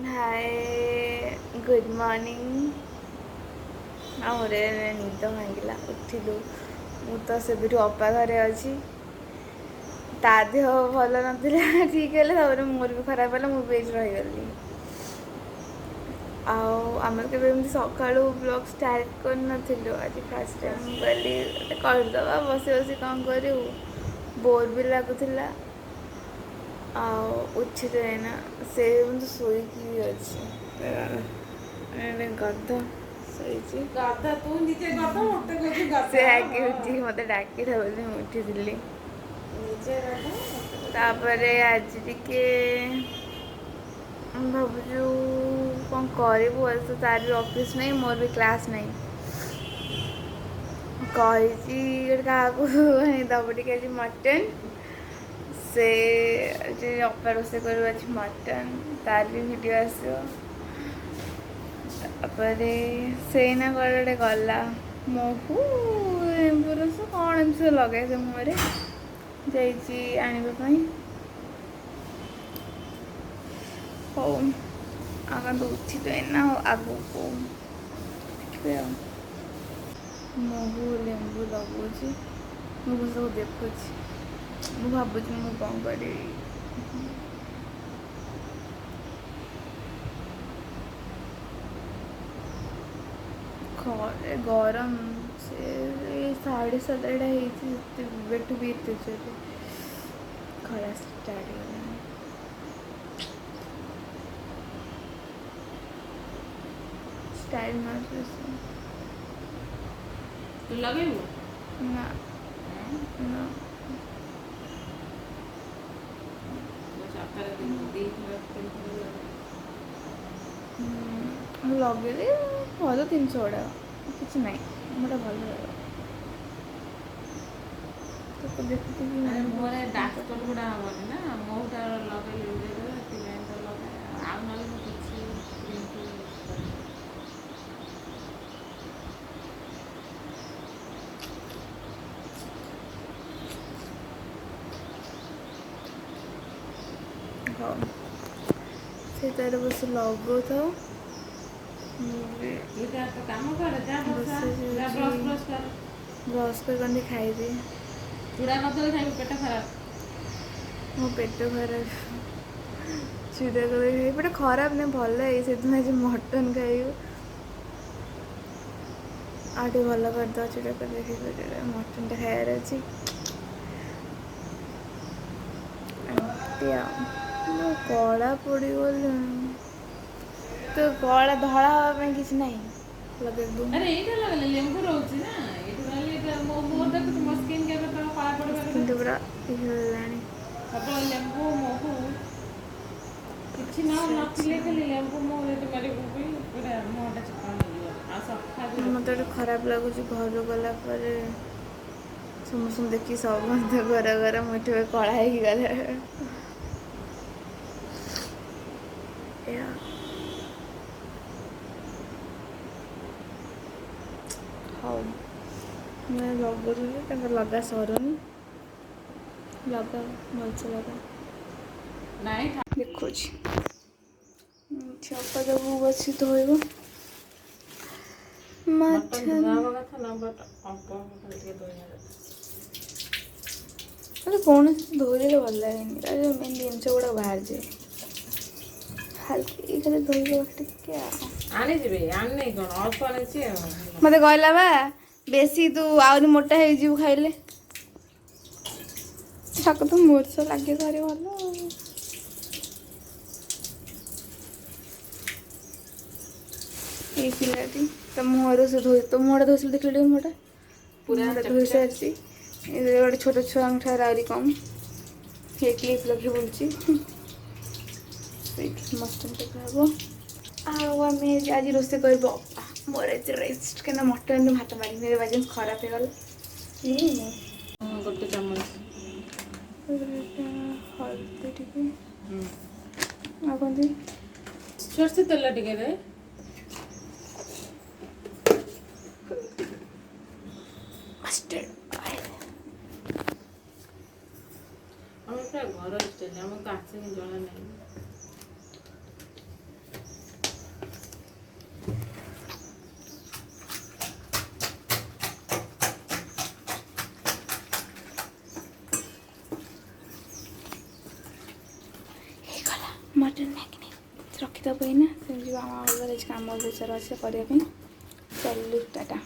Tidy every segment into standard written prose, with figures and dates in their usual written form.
Hi good morning Amre निद भांगिला उठिलु मु तो सेबिठु अपा घरे अच्छी ता देह भल नाला ठीक है मोर भी खराब है मुझे रहीगली आमर के सका ब्लॉग स्टार्ट कर आज फास्ट टाइम गली करदे बस बस कौन करूँ बोर भी लगुला उठी तो है ना से मुझे शोकी अच्छे गध से आगे उठी मत डाक उठी तापर आज टिके भावुँ कौन कर तार भी ऑफिस नहीं मोर भी क्लास नहीं कही क्या दब टे आज मटन से अपा रोसे कर आज मटन तार भी वीडियो आसो से ना कड़े गला महू लेंबू रस कौन एम लगे से मुहर जापाई हो आगे तो उठी तो ना आगू को देखिए महू लेंबू लगुच मुझे सब देखुच मु भावुँ मु कौन करी गरम से 7:30 बेटू भी एत जोर खरा स्टार्ट हो स्टाइल मार तू लगे ना ना लगे भल 300 गुड़ा कि ना मोटा भल तो देखती डाक्टर गुड़ा हेनी ना मोटा लगे आउ हाँ से तार बस लगो था काम कर ब्रश कर खाइबी चूड़ा नतले खाइ पेट खराब मो पेट खराब चूड़ा कर पेट खराब नहीं भल है से आज मटन खाइबू आटे भल करद चूड़ा कर मटन टा खायार अच्छी कला पड़ गल तो कला धड़ा हाँपाई कि ना लगे अरे एटा लगले लेंबू रहउची ना एटा लगले मोर देख तुम स्किन के तो काला पड़ किंतु पूरा लाणी सब लेंबू महू किछि ना नथिले खाली लेंबू महू रे मारे भी पूरा मोटा चपा हो आ सफा मत खराब लगुच घर गला समस्त देखी सब घर घर मुठे कला गला हाँ मैं लगुच लगा सरुनी लगा भलसे लगा नहीं देखु छपा देबू बस धोब कौन धोले भल लगे मेन जिनस गुड़ा बाहर जाए हल्की खाली धोब मत कहला बा बेसी तू आहरी मोटा हो खाइले छक तो मोर सह लगे घरे भल ये पिलाटी तो मुहर से धोई तो मुहटा धोई देख मुहटा पूरा धोई सारी गोटे छोट छुआ ठार आहरी कम ये क्लिप लगे बोलची मस्त देखा आम आज रोसे कर मोर रेस्ट क्या मटन भात मारी मेरे बाजी खराब हो गला गोटे चम्मच हल्दी टी आगे सरसे तेल टिके दे मस्टर्ड ऑयल घर स्टाइल आम काश जना नहीं मटन नाकिनी रखिदेବୁ ଏଇନା ସେମିତି ଯିବା ଆମ ଘରେ କାମ ବହୁତ ସାରା ଅଛି କରିବା ପାଇଁ ଚାଲୁ टाटा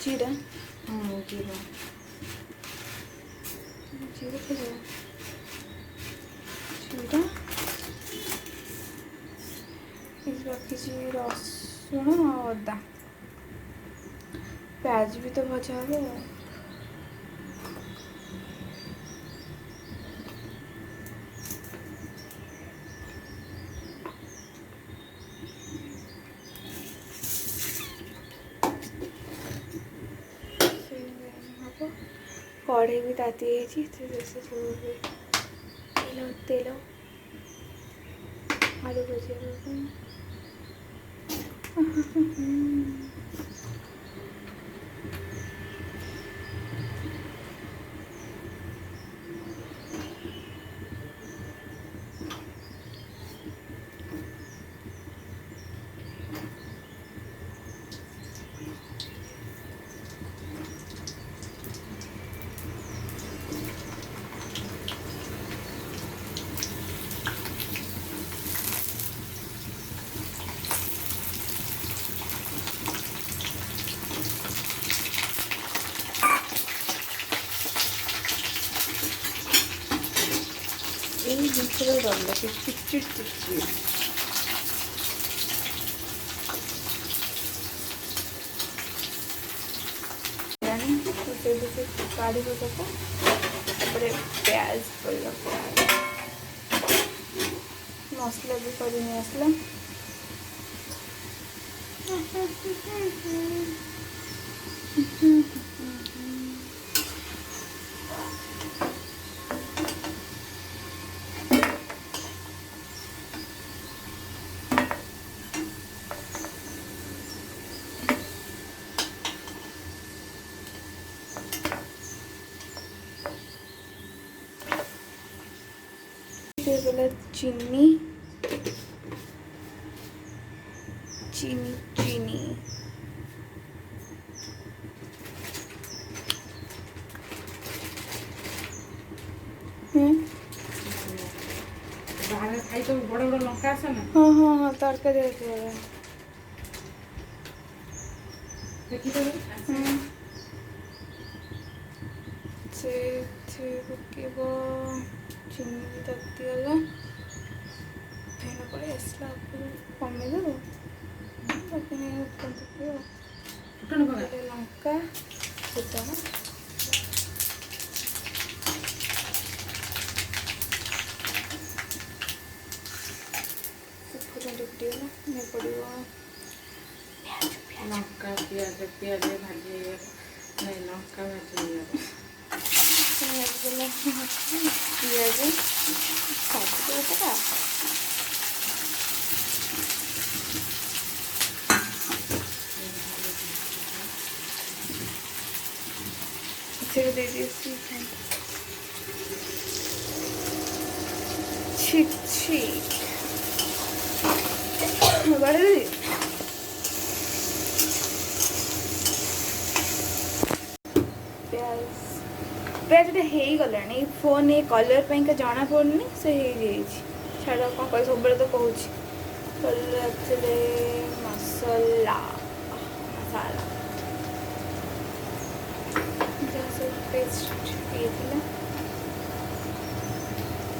जीरा जीरा जीरा जीरा रखी रसुण और अदा प्याज भी तो भजा हे कढ़े भी ताती है तेल तेल आलू भजिया जिनसे डर लगे चिटचिट चिटचिट काढ़ी को सबको प्याज पड़ेगा प्याज मसला भी कर आसला बोला चीनी चीनी चीनी बाहर खाई तो बड़ा बड़ा लंका आसे ना हाँ हाँ हाँ तरकारी देखी तो से पकेब चीनी भी तातीगला फेन पड़े आसला कमेदेव पकड़ फुटन पका लंका फुटण फुटण टिकटिगला नहीं पड़ो लंका प्याज प्याज भाजी नहीं लंका भाजी पियाज काटिदेटा दे दिए ठीक ठीक बड़े प्याज तो हो गला फोन ये कलर पे जना पड़नी से छाड़ कौन कह सब तो कहूँ मसला मसाला पेस्ट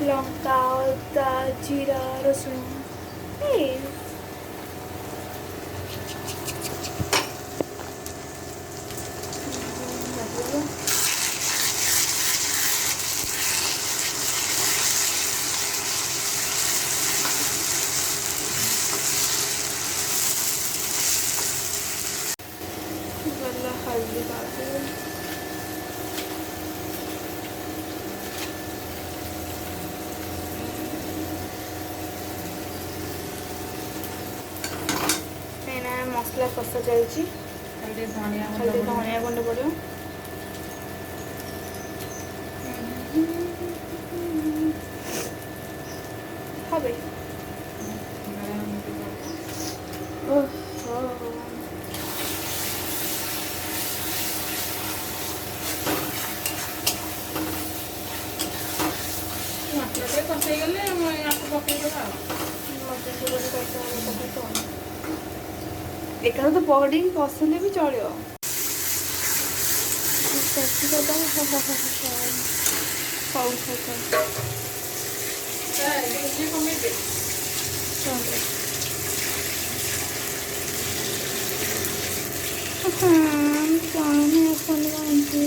लंका अदा जीरा रसुण हल्दी डाल मसला कषा चलती धनिया गुंड पड़ो হবে କଷେଇଗଲେ ଆମେ ଆକୁ ପକେଇଦେବା ଆଉ। ମଟନ ଚିକେନ କଷା ପକେଇଛ ଏକାଥରେ ତ ପଡ଼ିକି କଷିଲେ ବି ଚଳିବ। କଷିଦେବା ହଉ ଇଏ କମେଇଦେ। ପାଣି ଆସନି ବାନ୍ତି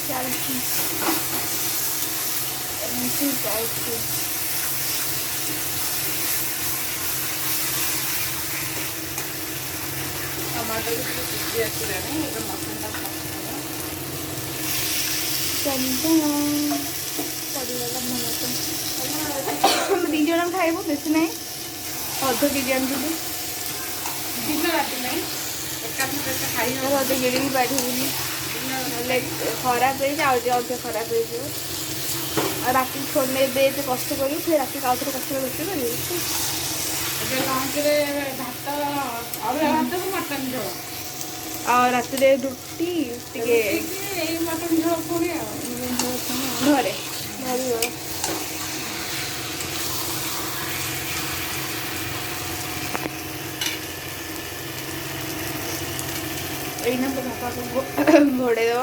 ଚାଲିଛି ଏମିତି ଚାଲିଛି। ଟମାଟୋ ବି ଟିକେ ସିଝି ଆସିଲାଣି, ଏବେ ମଟନଟା ପକେଇଦେବା। ପଡ଼ିଗଲା ଆମେ 2 ଜଣ ଖାଇବୁ, ବେଶୀ ନାହିଁ, ଅଧ କେଜି ଆଣିଥିଲୁ। ଦିନ ରାତି ନାହିଁ, ଏକାଥରେ ଖାଇବ। ଅଧେ ଗିଳିକି ବାଢ଼ିବୁନି, ନହେଲେ ଖରାପ ହେଇଛି, ଆଉ ଟିକେ ଅଧିକ ଖରାପ ହେଇଯିବ। ଆଉ ରାତି ଛୋଟ ଏବେ ଏତେ କଷ୍ଟ କରିବୁ, ଫେର ରାତିକି ଆଉ ଥରେ କଷ୍ଟ କରି ରୋଷେଇ କରିବୁ। ଏବେ ଲଞ୍ଚରେ ଭାତ, ଅରୁଆ ଭାତକୁ ମଟନ ଝୋଳ, ଆଉ ରାତିରେ ରୁଟି ଟିକେ ଏଇ ମଟନ ଝୋଳ ପୁଣି ଆଉ। ଘରେ ଧରିବ। ଏଇନା ତ ଭାତକୁ ଘୋଡ଼େଇ ଦେବ।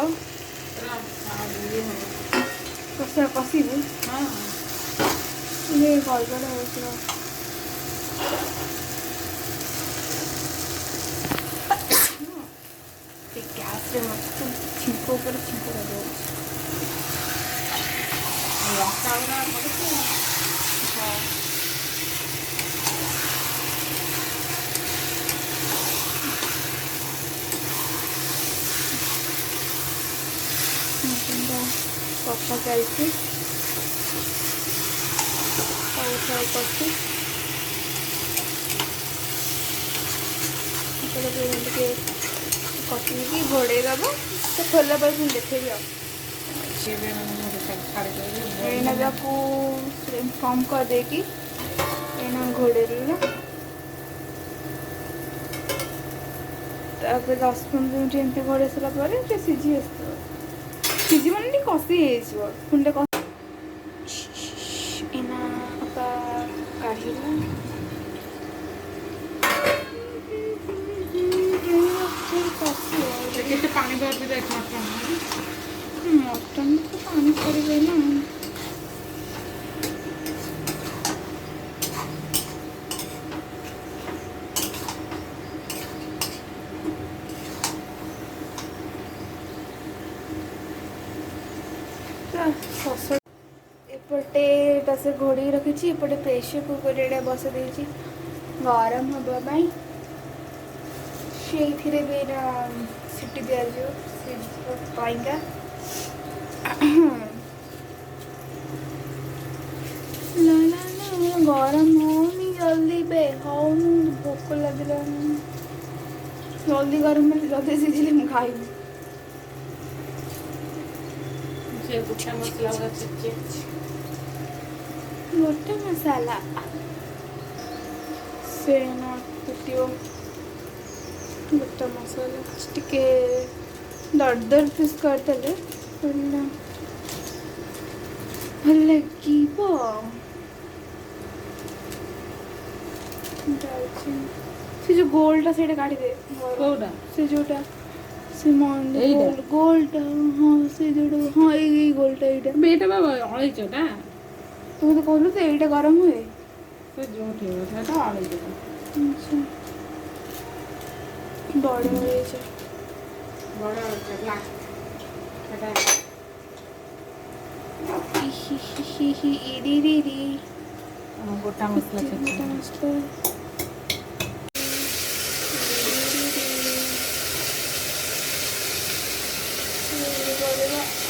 କଷିବୁ ହଁ ଗଡ଼ବଡ଼ ହେଉଥିବ। ଗ୍ୟାସରେ ମତେ ଛିଙ୍କ ଉପରେ ଛିଙ୍କ ଲଗାଉଛି। ଲଙ୍କା ଗୁଡ଼ା ପଡ଼ିଛି। ହଁ କଷା ଚାଲିଛି, କଷି ଟିକେ କଷିକି ଘୋଡ଼େଇ ଦେବ। ସେ ଖୋଲିଲା ପରେ ପୁଣି ଦେଖେଇବି ଆଉ। ଏଇନା ତାକୁ କମ୍ କରିଦେଇକି ଏଇନା ଘୋଡ଼େଇ ଦେବି। ତାପରେ 10-15 ମିନିଟ୍ ଏମିତି ଘୋଡ଼େଇ ସାରିଲା ପରେ ଟିକେ ସିଝି ଆସିଥିବ। ସିଝିବନି, ଟିକେ କଷି ହେଇଯିବ। ପୁଣି ଟିକେ ଏଇନା କାଢ଼ିବା। କେତେ ପାଣି ବାହାରକୁ ଯାଇଛି ମଟନ୍ ତ ପାଣି ଛାଡ଼ିବେ ନା। एपटे से घोड़ी रखी, एपटे प्रेसर कुकर बस देती गरम हाँपाई से भी सीटी दि जाएगा। गरम होनी जल्दी बे होनी, भोक लगे जल्दी गरम जल्दी सीझिले मुझे खाइबी। गोटा मसला गोटा मसाला से फुटियो। गोटा मसाला टिके दरदर पीस करदेले भल लगे। से जो गोलटा से काढ़ी दे, से जोटा से गोलटा, हाँ से जोटा, हाँ ये गोलटा एटा बेटा बाबा अळैचटा तुम तो कहलु तो एटा गरम हुए तो जोठी होता तो अळैचटा। अच्छा बड़ हुए छे, बड़ चला बेटा ही इडी गोटा मसला गोटा मसला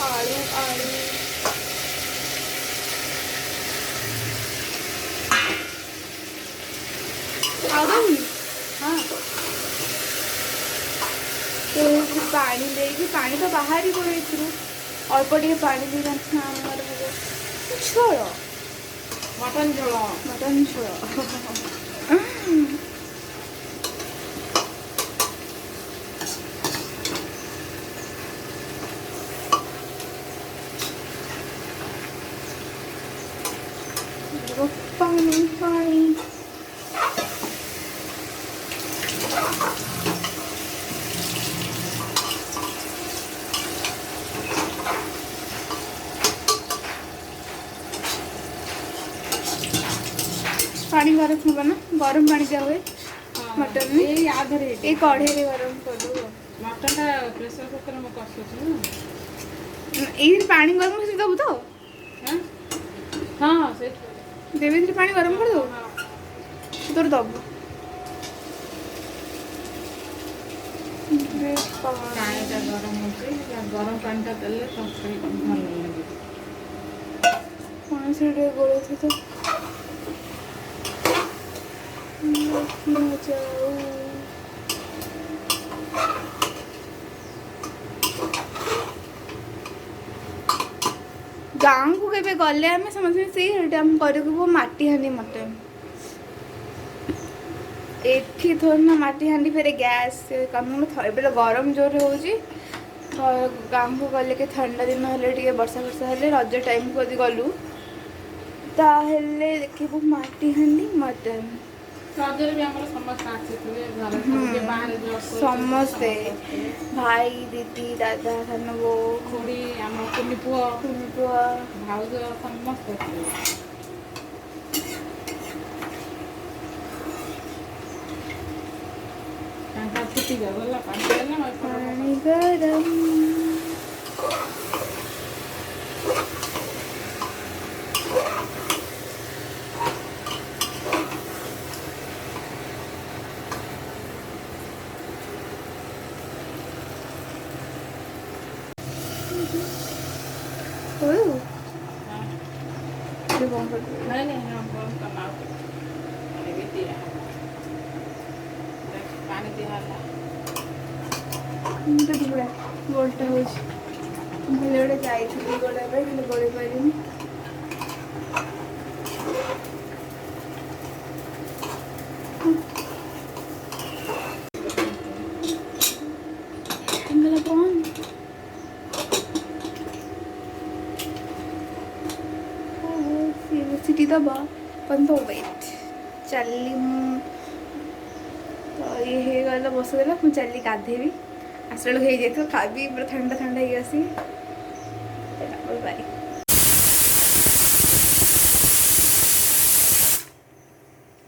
आलू आलू आलू हाँ तो पानी ଦେଇକି ପାଣି ତ ବାହାରିବ ଏଥିରୁ ଅଳ୍ପ ଟିକେ ପାଣି ଦେଇକି ଆମର ହବ ଝୋଳ मटन झोल ମଟନ ଝୋଳ ପାଣି ପାଣି पानी गरम होगा ना गरम पानी दिया हुए मटन में ये आधे ये कढ़ाई रे गरम कर दो मटन टा प्रेशर कुकर में कषुଛୁ ये पानी गरम से दबो तो हाँ हाँ से देवी पानी गरम कर दो तोर दबो पानीटा गरम होची गरम पानीटा देले तरकारी भल लागे पानी से गोले थे तो गाँव को केबे गले आम समझ से करू माटी हांडी मटन एठी थोड़ी ना माटी हांडी फेरे गैस कम एबे तो गरम जोर होची गाँव को गले के ठंडा दिन हेले टिके वर्षा वर्षा हेले रज टाइम को यदि गलु ताहेले देखिबु माटी हांडी मटन रजरे भी हमर समस्त आछितले घर के बाहर जो समस्ते भाई दीदी दादा सान बो खुड़ी हमर कुनी पुआ पुआ भाउज समस्त ଥିଲେ कांटा फुटी गला पानी देला पानी गरम नहीं नहीं हम बंद करना अरे भी दिया पानी दिया गोलटा हो गोटे जाइए गोड़ा गोड़े पारिनी कौन सिटी दबा पण तो वेट चली तो ये गला बसगला मुझे चली गाधेबी आसला हो जाए खाबी पूरा ठंडा ठंडा ही आसी बारी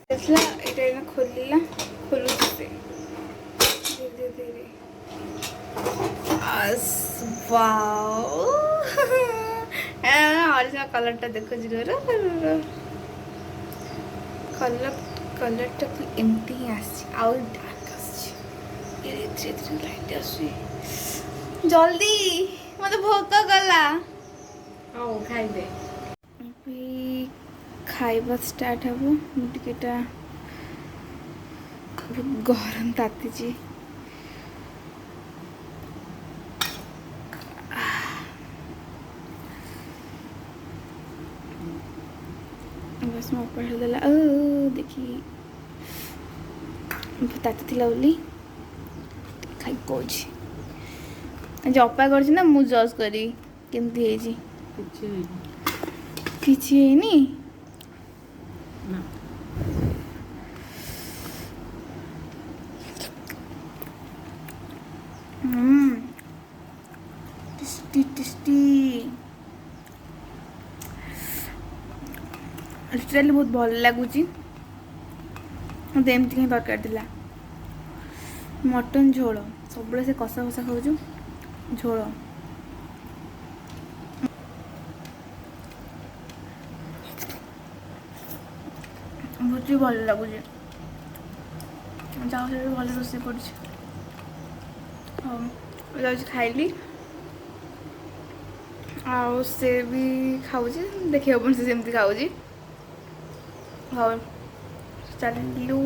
देखला एटा खोलिला खोलु धीरे धीरे वाओ ऑरिजिनल कलरटा देखो जीरो कलरटा एमती ही आउ डार्क लाइट जल्दी मत भोक गला आओ खाई दे खाइबा स्टार्ट हम टिकेटा गरम ताती बस मैं ऊपर देला देखी ताती थिला बोली खाई कोची आज अपा कर ना मु जज करी केमती है जी किछि हेनी ना टेस्टी टेस्टी लिटराली बहुत भल लगुच मत एमती कहीं दरकार थिला मटन झोल सब से कषा कषा खाऊ झोल बहुत ही भल लगुच जाओ से भल रोषे कर खाइली आउ से भी खाऊ देखिए से खाऊ चलू